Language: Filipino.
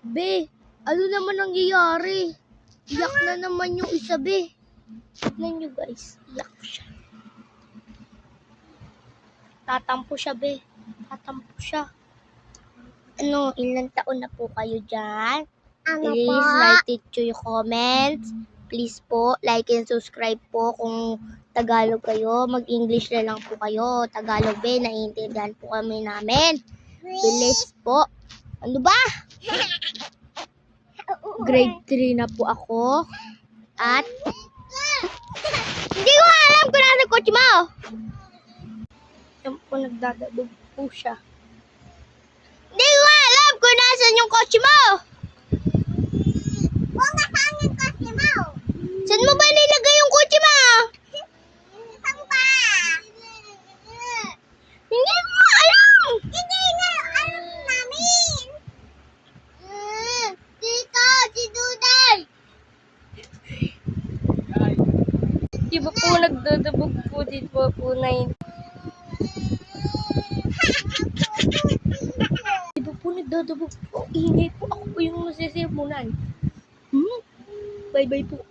Be, ano naman nangyayari? Iyak na naman yung isa, be. Tignan nyo, guys. Iyak siya. Tatampo siya, be. Tatampo siya. Ano, ilang taon na po kayo dyan? Please write it to your comments. Please po, like and subscribe po kung Tagalog kayo. Mag-English na lang po kayo. Tagalog, be, naiintindihan po kami namin. Bilis po. Ano ba? Grade 3 na po ako. At hindi ko alam kung nasa kotse mo. Yan po, nagdadabog po siya. Hindi ko alam kung nasan yung kotse mo. Kung nasaan yung kotse mo? Saan mo ba nilagay yung kotse mo? Saan ba? Hindi ko alam. Hindi na alam namin. Dito, si Duday. Di ba po nagdadabog po dito po na yun? Di ba po nagdadabog po? Ingay po. Ako po yung masisimunan. Bye-bye po.